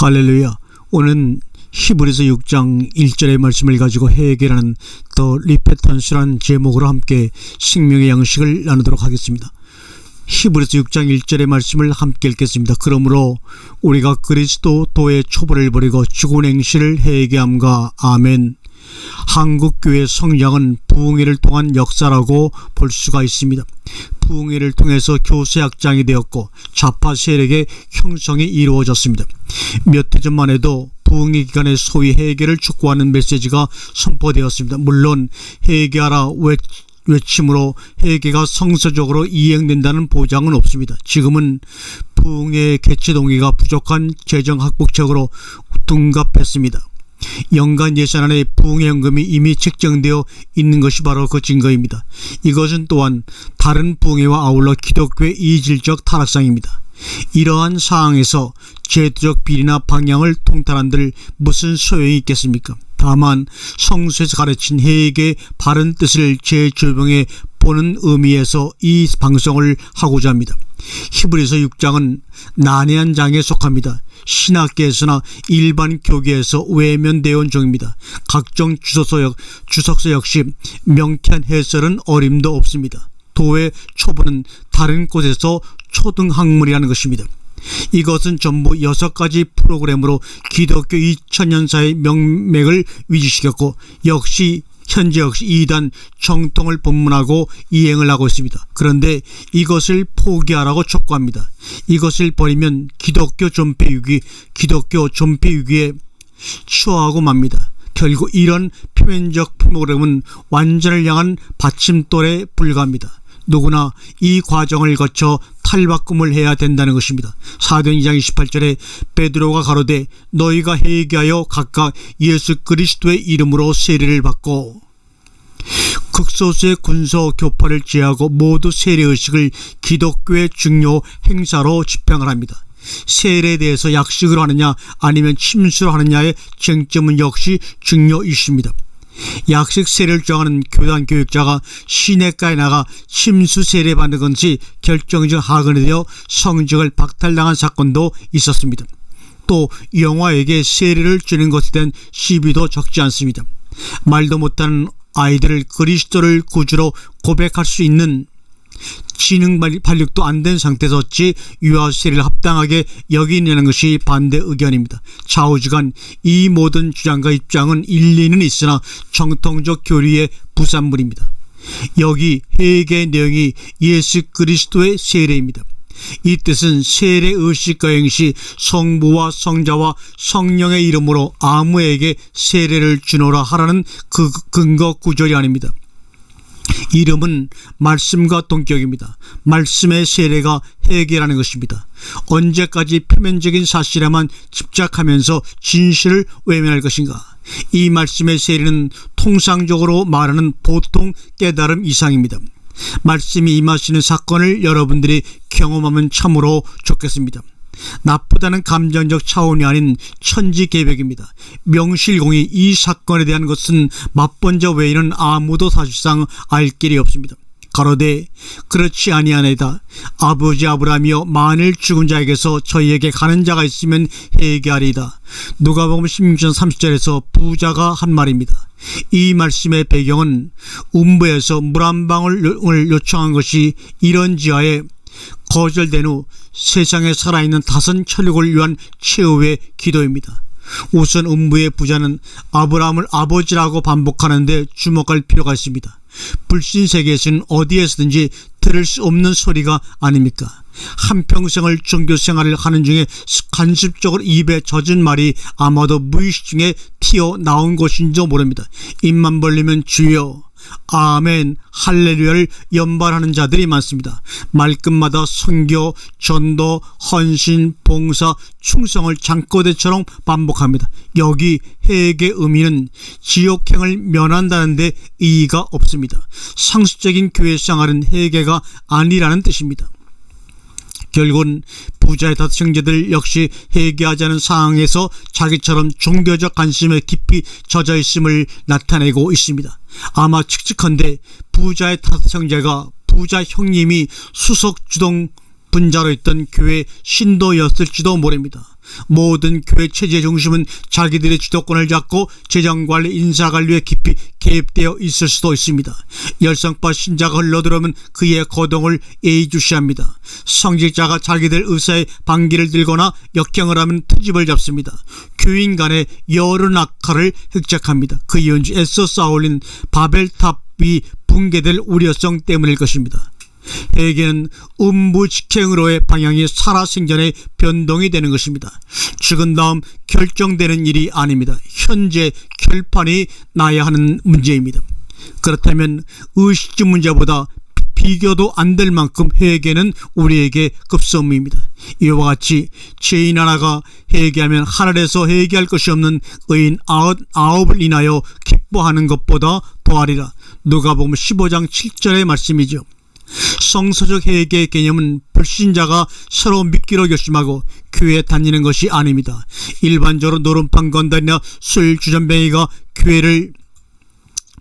할렐루야. 오늘은 히브리서 6장 1절의 말씀을 가지고 회개라는 더 리페턴스라는 제목으로 함께 생명의 양식을 나누도록 하겠습니다. 히브리서 6장 1절의 말씀을 함께 읽겠습니다. 그러므로 우리가 그리스도의 초보를 버리고 죽은 행실을 회개함과 아멘. 한국교회 성장은 부흥회를 통한 역사라고 볼 수가 있습니다. 부흥회를 통해서 교세학장이 되었고 좌파 세력의 형성이 이루어졌습니다. 몇 해 전만 해도 부흥회 기간에 소위 회개를 촉구하는 메시지가 선포되었습니다. 물론 회개하라 외침으로 회개가 성서적으로 이행된다는 보장은 없습니다. 지금은 부흥회 개최 동기가 부족한 재정 확보책으로 둔갑했습니다. 연간 예산안에 부흥회 헌금이 이미 책정되어 있는 것이 바로 그 증거입니다. 이것은 또한 다른 부흥회와 아울러 기독교의 이질적 타락상입니다. 이러한 상황에서 제도적 비리나 방향을 통달한들 무슨 소용이 있겠습니까? 다만 성서에서 가르친 회개의 바른 뜻을 재조명해 보는 의미에서 이 방송을 하고자 합니다. 히브리서 6장은 난해한 장에 속합니다. 신학계에서나 일반 교계에서 외면되어 온 종입니다. 각종 주석서 역시 명쾌한 해설은 어림도 없습니다. 도의 초보는 다른 곳에서 초등학문이라는 것입니다. 이것은 전부 6가지 프로그램으로 기독교 2000년사의 명맥을 위지시켰고 현재 역시 이단 정통을 본문하고 이행을 하고 있습니다. 그런데 이것을 포기하라고 촉구합니다. 이것을 버리면 기독교 존폐 위기에 처하고 맙니다. 결국 이런 표면적 프로그램은 완전을 향한 받침돌에 불과합니다. 누구나 이 과정을 거쳐 탈바꿈을 해야 된다는 것입니다. 사도행 2장 28절에 베드로가 가로되 너희가 회개하여 각각 예수 그리스도의 이름으로 세례를 받고 극소수의 군소 교파를 제하고 모두 세례의식을 기독교의 중요 행사로 집행을 합니다. 세례에 대해서 약식으로 하느냐 아니면 침수로 하느냐의 쟁점은 역시 중요 이슈입니다. 약식 세례를 정하는 교단 교육자가 시내가에 나가 침수 세례 받는 것이 결정적 하근이 되어 성직을 박탈당한 사건도 있었습니다. 또 영화에게 세례를 주는 것에 대한 시비도 적지 않습니다. 말도 못하는 아이들을 그리스도를 구주로 고백할 수 있는 지능 발육도 안 된 상태에서 어찌 유아 세례를 합당하게 여기냐는 것이 반대 의견입니다. 좌우지간 이 모든 주장과 입장은 일리는 있으나 정통적 교리의 부산물입니다. 여기 회개의 내용이 예수 그리스도의 세례입니다. 이 뜻은 세례 의식과 행시 성부와 성자와 성령의 이름으로 아무에게 세례를 주노라 하라는 그 근거 구절이 아닙니다. 이름은 말씀과 동격입니다. 말씀의 세례가 회개라는 것입니다. 언제까지 표면적인 사실에만 집착하면서 진실을 외면할 것인가? 이 말씀의 세례는 통상적으로 말하는 보통 깨달음 이상입니다. 말씀이 임하시는 사건을 여러분들이 경험하면 참으로 좋겠습니다. 나쁘다는 감정적 차원이 아닌 천지개벽입니다. 명실공히 이 사건에 대한 것은 맛본 자 외에는 아무도 사실상 알 길이 없습니다. 가로되 그렇지 아니하나이다. 아버지 아브라함이여 만일 죽은 자에게서 저희에게 가는 자가 있으면 회개하리이다. 누가복음 16장 30절에서 부자가 한 말입니다. 이 말씀의 배경은 음부에서 물 한 방울을 요청한 것이 이런 지하에 거절된 후 세상에 살아있는 다섯 혈육을 위한 최후의 기도입니다. 우선 음부의 부자는 아브라함을 아버지라고 반복하는데 주목할 필요가 있습니다. 불신세계에서는 어디에서든지 들을 수 없는 소리가 아닙니까? 한평생을 종교생활을 하는 중에 간습적으로 입에 젖은 말이 아마도 무의식 중에 튀어나온 것인지도 모릅니다. 입만 벌리면 주여 아멘 할렐루야를 연발하는 자들이 많습니다. 말끝마다 선교, 전도, 헌신, 봉사, 충성을 잠꼬대처럼 반복합니다. 여기 회개의 의미는 지옥행을 면한다는 데 의의가 없습니다. 상습적인 교회 생활은 회개가 아니라는 뜻입니다. 결국은 부자의 다섯 형제들 역시 회개하자는 상황에서 자기처럼 종교적 관심에 깊이 젖어 있음을 나타내고 있습니다. 아마 측측컨대 부자의 다섯 형제가 부자 형님이 수석 주동 분자로 있던 교회 신도였을지도 모릅니다. 모든 교회 체제의 중심은 자기들의 주도권을 잡고 재정관리 인사관리에 깊이 개입되어 있을 수도 있습니다. 열성파 신자가 흘러들어오면 그의 거동을 예의주시합니다. 성직자가 자기들 의사의 방기를 들거나 역행을 하면 트집을 잡습니다. 교인 간의 여러 낙하를 획책합니다. 그 이유는 애써 쌓아올린 바벨탑이 붕괴될 우려성 때문일 것입니다. 회개는 음부직행으로의 방향이 살아생전에 변동이 되는 것입니다. 죽은 다음 결정되는 일이 아닙니다. 현재 결판이 나야 하는 문제입니다. 그렇다면 의식주 문제보다 비교도 안 될 만큼 회개는 우리에게 급선무입니다. 이와 같이 죄인 하나가 회개하면 하늘에서 회개할 것이 없는 의인 99을 인하여 기뻐하는 것보다 더하리라. 누가복음 15장 7절의 말씀이죠. 성서적 회개의 개념은 불신자가 서로 믿기로 결심하고 교회에 다니는 것이 아닙니다. 일반적으로 노름판 건달이나 술 주전뱅이가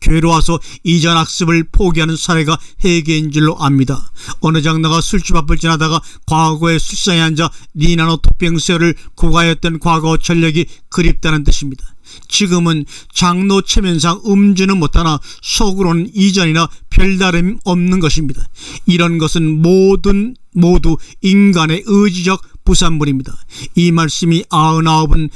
교회로 와서 이전 학습을 포기하는 사례가 회개인 줄로 압니다. 어느 장로가 술집 앞을 지나다가 과거의 술상에 앉아 니나노 토병세를 구가했던 과거 전력이 그립다는 뜻입니다. 지금은 장로 체면상 음주는 못하나 속으로는 이전이나 별다름이 없는 것입니다. 이런 것은 모두 인간의 의지적 부산물입니다. 이 말씀이 99은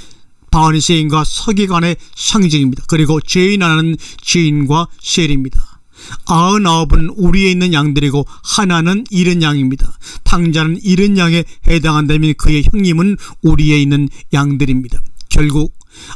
바리새인과 서기관의 상징입니다. 그리고 죄인 하나는 죄인과 셀입니다. 99은 우리에 있는 양들이고 하나는 잃은 양입니다. 탕자는 잃은 양에 해당한다면 그의 형님은 우리에 있는 양들입니다. 결국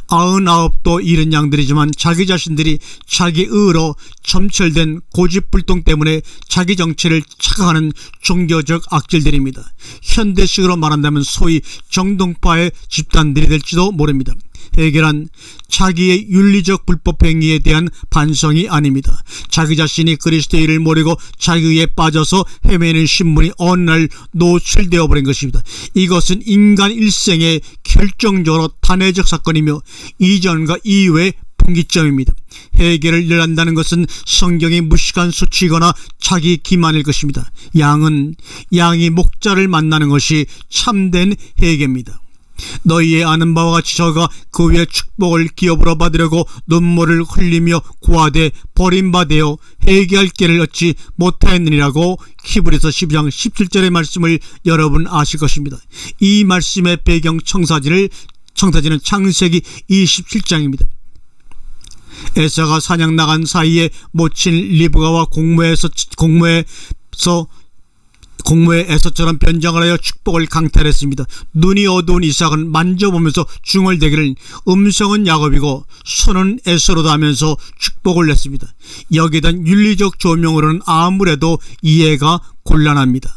99도 잃은 양들이지만 자기 자신들이 자기 의로 점철된 고집불통 때문에 자기 정체를 착각하는 종교적 악질들입니다. 현대식으로 말한다면 소위 정동파의 집단들이 될지도 모릅니다. 회개란 자기의 윤리적 불법 행위에 대한 반성이 아닙니다. 자기 자신이 그리스도의 일을 모르고 자기에 빠져서 헤매는 신분이 어느 날 노출되어 버린 것입니다. 이것은 인간 일생의 결정적으로 단회적 사건이며 이전과 이후의 분기점입니다. 회개를 일한다는 것은 성경의 무식한 수치거나 자기 기만일 것입니다. 양이 목자를 만나는 것이 참된 회개입니다. 너희의 아는 바와 같이 저가 그 위에 축복을 기업으로 받으려고 눈물을 흘리며 구하되 버림받아 회개할 길을 얻지 못하였느니라고 히브리서 12장 17절의 말씀을 여러분 아실 것입니다. 이 말씀의 배경 청사지는 창세기 27장입니다. 에사가 사냥 나간 사이에 모친 리브가와 공모의 에서처럼 변장을 하여 축복을 강탈했습니다. 눈이 어두운 이삭은 만져보면서 중얼대기를 음성은 야곱이고 손은 에서로다 하면서 축복을 냈습니다. 여기에 대한 윤리적 조명으로는 아무래도 이해가 곤란합니다.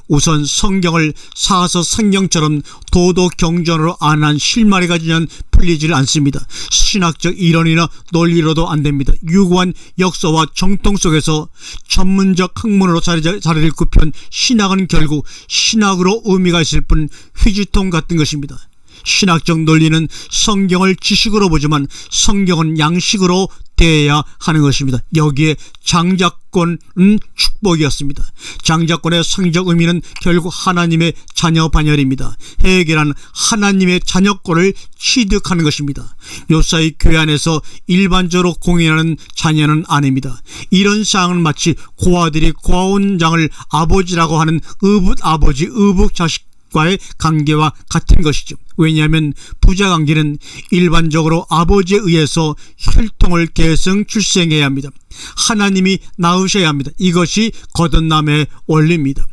우선 성경을 사서 성경처럼 도덕 경전으로 안 한 실마리가 전혀 풀리질 않습니다. 신학적 이론이나 논리로도 안 됩니다. 유구한 역사와 정통 속에서 전문적 학문으로 자리를 굽힌 신학은 결국 신학으로 의미가 있을 뿐 휘지통 같은 것입니다. 신학적 논리는 성경을 지식으로 보지만 성경은 양식으로 대해야 하는 것입니다. 여기에 장자권은 축복이었습니다. 장자권의 성적 의미는 결국 하나님의 자녀 반열입니다. 회개란 하나님의 자녀권을 취득하는 것입니다. 요사이 교회 안에서 일반적으로 공인하는 자녀는 아닙니다. 이런 사항은 마치 고아들이 고아원장을 아버지라고 하는 의붓아버지 의붓자식 과의 관계와 같은 것이죠. 왜냐하면 부자관계는 일반적으로 아버지에 의해서 혈통을 계승 출생해야 합니다. 하나님이 낳으셔야 합니다. 이것이 거듭남의 원리입니다.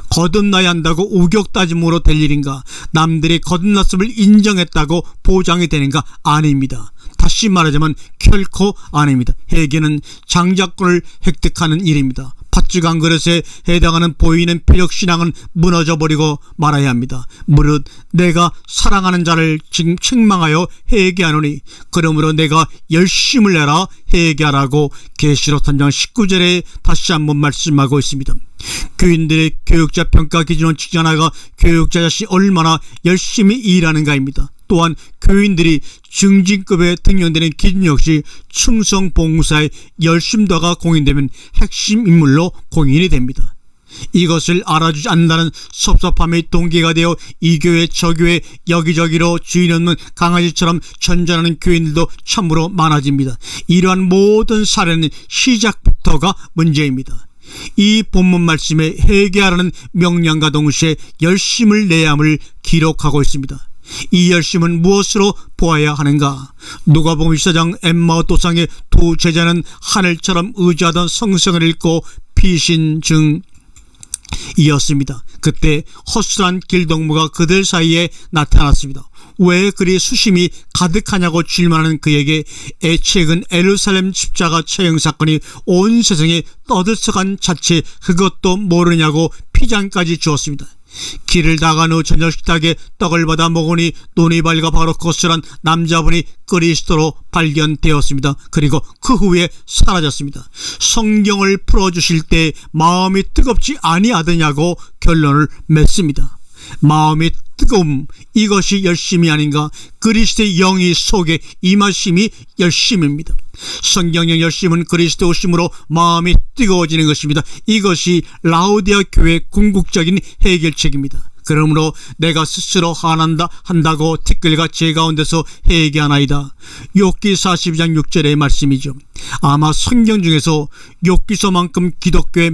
거듭나야 한다고 우격다짐으로 될 일인가? 남들이 거듭났음을 인정했다고 보장이 되는가? 아닙니다. 다시 말하자면 결코 아닙니다. 회개는 장자권을 획득하는 일입니다. 팥죽 한 그릇에 해당하는 보이는 표적신앙은 무너져버리고 말아야 합니다. 무릇 내가 사랑하는 자를 책망하여 회개하노니 그러므로 내가 열심을 내라 회개하라고 계시록 3장 19절에 다시 한번 말씀하고 있습니다. 교인들의 교육자 평가 기준은 직전화가 교육자 자신이 얼마나 열심히 일하는가입니다. 또한 교인들이 중진급에 등용되는 기준 역시 충성 봉사의 열심도가 공인되면 핵심 인물로 공인이 됩니다. 이것을 알아주지 않는다는 섭섭함이 동기가 되어 이 교회 저 교회 여기저기로 주인 없는 강아지처럼 전전하는 교인들도 참으로 많아집니다. 이러한 모든 사례는 시작부터가 문제입니다. 이 본문 말씀에 회개하라는 명령과 동시에 열심을 내야 함을 기록하고 있습니다. 이 열심은 무엇으로 보아야 하는가? 누가복음 14장 엠마오 도상의 두 제자는 하늘처럼 의지하던 성경을 읽고 피신증 이었습니다. 그때 허술한 길동무가 그들 사이에 나타났습니다. 왜 그리 수심이 가득하냐고 질문하는 그에게 최근 예루살렘 십자가 처형 사건이 온 세상에 떠들썩한 자체 그것도 모르냐고 피장까지 주었습니다. 길을 나간 후 저녁 식탁에 떡을 받아 먹으니 눈이 밝아 바로 거슬한 남자분이 그리스도로 발견되었습니다. 그리고 그 후에 사라졌습니다. 성경을 풀어주실 때 마음이 뜨겁지 아니하더냐고 결론을 맺습니다. 마음이 뜨거움, 이것이 열심이 아닌가? 그리스도의 영이 속에 임하심이 열심입니다. 성경의 열심은 그리스도 오심으로 마음이 뜨거워지는 것입니다. 이것이 라오디아 교회의 궁극적인 해결책입니다. 그러므로 내가 스스로 한다고 티끌과 제 가운데서 회개하나이다. 욥기 42장 6절의 말씀이죠. 아마 성경 중에서 욥기서만큼 기독교의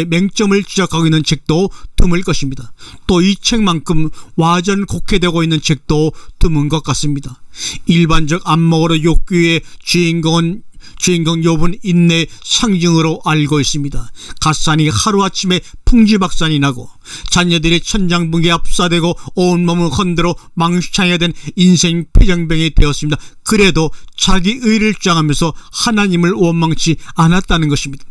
맹점을 지적하고 있는 책도 드물 것입니다. 또 이 책만큼 와전 곡해되고 있는 책도 드문 것 같습니다. 일반적 안목으로 욥기의 주인공 욥은 인내의 상징으로 알고 있습니다. 갓산이 하루아침에 풍지박산이 나고 자녀들이 천장붕괴에 압사되고 온몸을 흔들어 망신하게 된 인생 폐정병이 되었습니다. 그래도 자기 의를 주장하면서 하나님을 원망치 않았다는 것입니다.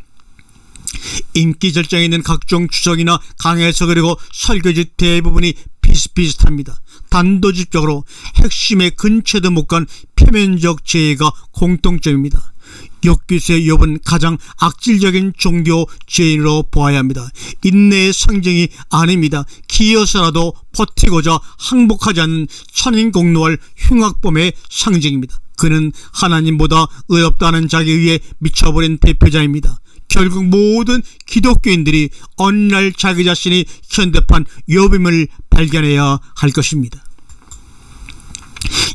인기 절정에 있는 각종 주석이나 강해서 그리고 설교지 대부분이 비슷비슷합니다. 단도직입적으로 핵심의 근처도 못 간 표면적 죄가 공통점입니다. 욥기서의 욥은 가장 악질적인 종교 죄인으로 보아야 합니다. 인내의 상징이 아닙니다. 기어서라도 버티고자 항복하지 않는 천인공노할 흉악범의 상징입니다. 그는 하나님보다 의롭다는 자기 의에 미쳐버린 대표자입니다. 결국 모든 기독교인들이 어느 날 자기 자신이 현대판 욥임을 발견해야 할 것입니다.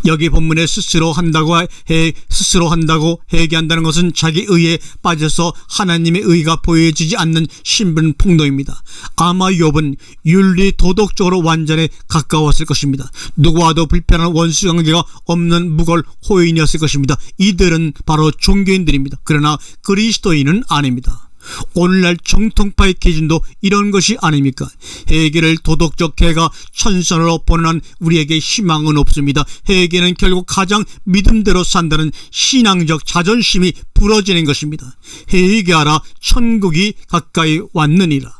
여기 본문에 스스로 한다고 회개한다는 것은 자기 의에 빠져서 하나님의 의가 보여지지 않는 신분 폭로입니다. 아마 욥은 윤리 도덕적으로 완전에 가까웠을 것입니다. 누구와도 불편한 원수 관계가 없는 무골 호인이었을 것입니다. 이들은 바로 종교인들입니다. 그러나 그리스도인은 아닙니다. 오늘날 정통파의 기준도 이런 것이 아닙니까? 회개를 도덕적 개가 천선으로 보는 한 우리에게 희망은 없습니다. 회개는 결국 가장 믿음대로 산다는 신앙적 자존심이 부러지는 것입니다. 회개하라, 천국이 가까이 왔느니라.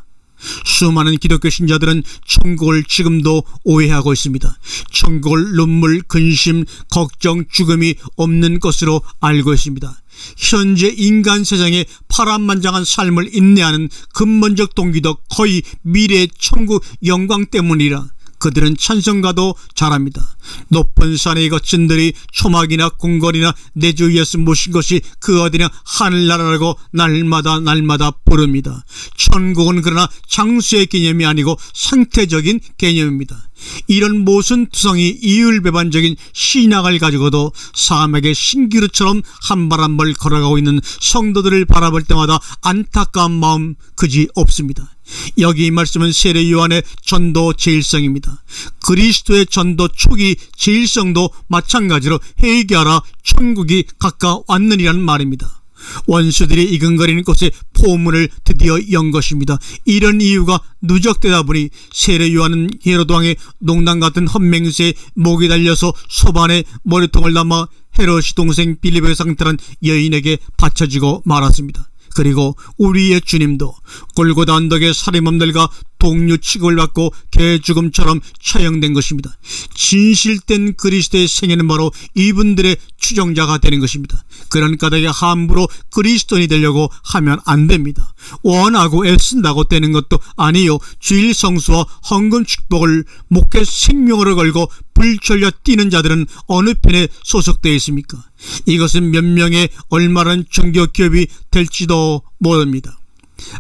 수많은 기독교 신자들은 천국을 지금도 오해하고 있습니다. 천국을 눈물, 근심, 걱정, 죽음이 없는 것으로 알고 있습니다. 현재 인간 세상에 파란만장한 삶을 인내하는 근본적 동기도 거의 미래의 천국 영광 때문이라 그들은 찬송가도 잘합니다. 높은 산의 거친들이 초막이나 궁궐이나 내 주 예수 모신 것이 그 어디나 하늘나라라고 날마다 부릅니다. 천국은 그러나 장수의 개념이 아니고 상태적인 개념입니다. 이런 모순투성이 이율배반적인 신앙을 가지고도 사람에게 신기루처럼 한 발 한 발 걸어가고 있는 성도들을 바라볼 때마다 안타까운 마음 그지 없습니다. 여기 이 말씀은 세례 요한의 전도 제일성입니다. 그리스도의 전도 초기 제일성도 마찬가지로 회개하라, 천국이 가까웠느니라는 말입니다. 원수들이 이근거리는 곳에 포문을 드디어 연 것입니다. 이런 이유가 누적되다 보니 세례 요한은 헤로도 왕의 농담 같은 헛맹세에 목이 달려서 소반에 머리통을 담아 헤롯이 동생 빌립의 상태란 여인에게 바쳐지고 말았습니다. 그리고 우리의 주님도 골고다 언덕의 살인범들과 동류 취급을 받고 개죽음처럼 처형된 것입니다. 진실된 그리스도의 생애는 바로 이분들의 추종자가 되는 것입니다. 그런 까닭에 함부로 그리스도인이 되려고 하면 안 됩니다. 원하고 애쓴다고 되는 것도 아니요. 주일 성수와 헌금 축복을 목회 생명으로 걸고 불철려 뛰는 자들은 어느 편에 소속되어 있습니까? 이것은 몇 명의 얼마나 종교 기업이 될지도 모릅니다.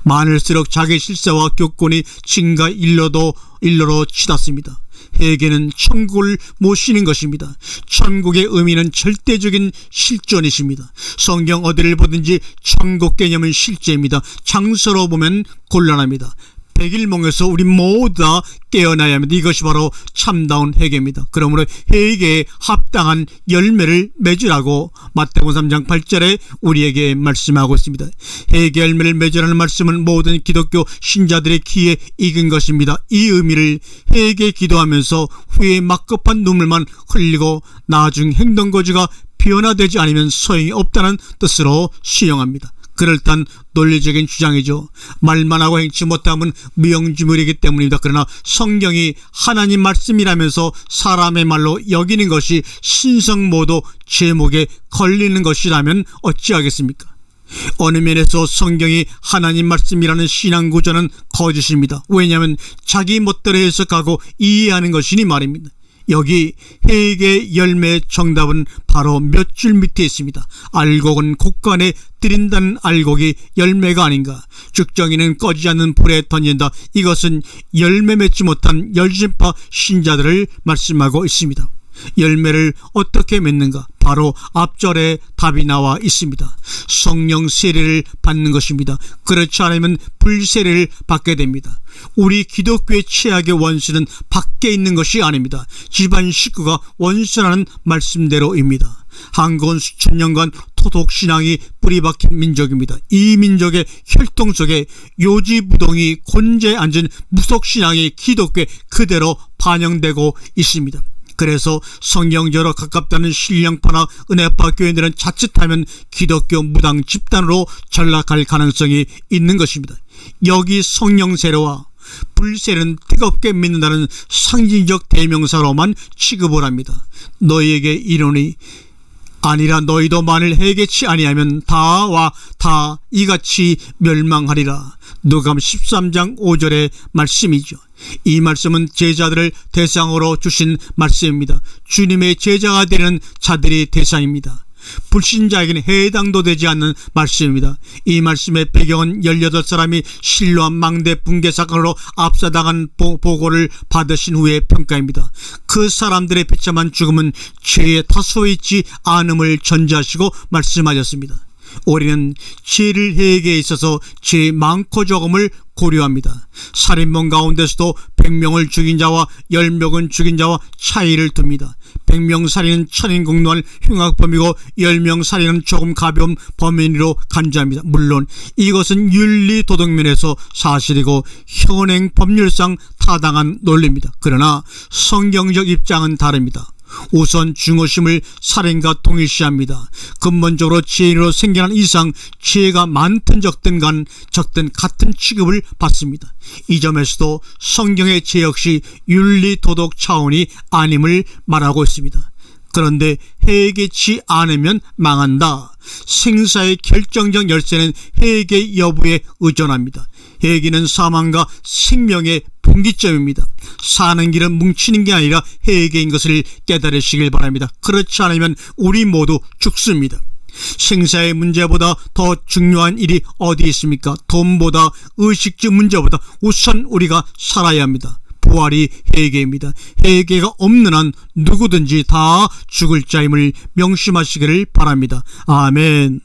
많을수록 자기 실세와 교권이 증가 일로로 치닫습니다. 회개는 천국을 모시는 것입니다. 천국의 의미는 절대적인 실존이십니다. 성경 어디를 보든지 천국 개념은 실제입니다. 장서로 보면 곤란합니다. 백일몽에서 우리 모두 다 깨어나야 합니다. 이것이 바로 참다운 회개입니다. 그러므로 회개에 합당한 열매를 맺으라고 마태복음 3장 8절에 우리에게 말씀하고 있습니다. 회개 열매를 맺으라는 말씀은 모든 기독교 신자들의 귀에 익은 것입니다. 이 의미를 회개 기도하면서 후에 막급한 눈물만 흘리고 나중 행동거지가 변화되지 않으면 소용이 없다는 뜻으로 수용합니다. 그럴듯한 논리적인 주장이죠. 말만 하고 행치 못하면 무용지물이기 때문입니다. 그러나 성경이 하나님 말씀이라면서 사람의 말로 여기는 것이 신성모독 제목에 걸리는 것이라면 어찌하겠습니까? 어느 면에서 성경이 하나님 말씀이라는 신앙구조는 거짓입니다. 왜냐하면 자기 멋대로 해석하고 이해하는 것이니 말입니다. 여기 회개 열매의 정답은 바로 몇 줄 밑에 있습니다. 알곡은 곡간에 들인다는 알곡이 열매가 아닌가. 죽정이는 꺼지지 않는 불에 던진다. 이것은 열매 맺지 못한 열심파 신자들을 말씀하고 있습니다. 열매를 어떻게 맺는가? 바로 앞절에 답이 나와 있습니다. 성령 세례를 받는 것입니다. 그렇지 않으면 불세례를 받게 됩니다. 우리 기독교의 최악의 원수는 밖에 있는 것이 아닙니다. 집안 식구가 원수라는 말씀대로입니다. 한국은 수천 년간 토독신앙이 뿌리박힌 민족입니다. 이 민족의 혈통 속에 요지부동이 곤재에 앉은 무속신앙이 기독교에 그대로 반영되고 있습니다. 그래서 성경적으로 가깝다는 신령파나 은혜파 교회들은 자칫하면 기독교 무당 집단으로 전락할 가능성이 있는 것입니다. 여기 성령 세례와 불세례는 뜨겁게 믿는다는 상징적 대명사로만 취급을 합니다. 너희에게 이르노니 아니라 너희도 만일 회개치 아니하면 다와 다 이같이 멸망하리라. 누가복음 13장 5절의 말씀이죠. 이 말씀은 제자들을 대상으로 주신 말씀입니다. 주님의 제자가 되는 자들이 대상입니다. 불신자에게는 해당도 되지 않는 말씀입니다. 이 말씀의 배경은 18사람이 실로암 망대 붕괴 사건으로 압사당한 보고를 받으신 후의 평가입니다. 그 사람들의 비참한 죽음은 죄에 타소있지 않음을 전제하시고 말씀하셨습니다. 우리는 죄를 회개에 있어서 죄 많고 적음을 고려합니다. 살인범 가운데서도 100명을 죽인 자와 10명은 죽인 자와 차이를 둡니다. 100명 살인은 천인공노할 흉악범이고 10명 살인은 조금 가벼운 범인으로 간주합니다. 물론 이것은 윤리 도덕면에서 사실이고 현행 법률상 타당한 논리입니다. 그러나 성경적 입장은 다릅니다. 우선 중호심을 살인과 동일시합니다. 근본적으로 죄인으로 생겨난 이상 죄가 많든 적든 같은 취급을 받습니다. 이 점에서도 성경의 죄 역시 윤리도덕 차원이 아님을 말하고 있습니다. 그런데 회개치 않으면 망한다. 생사의 결정적 열쇠는 회개 여부에 의존합니다. 회개는 사망과 생명의 분기점입니다. 사는 길은 뭉치는 게 아니라 회개인 것을 깨달으시길 바랍니다. 그렇지 않으면 우리 모두 죽습니다. 생사의 문제보다 더 중요한 일이 어디 있습니까? 돈보다 의식주 문제보다 우선 우리가 살아야 합니다. 부활이 회개입니다. 회개가 없는 한 누구든지 다 죽을 자임을 명심하시기를 바랍니다. 아멘.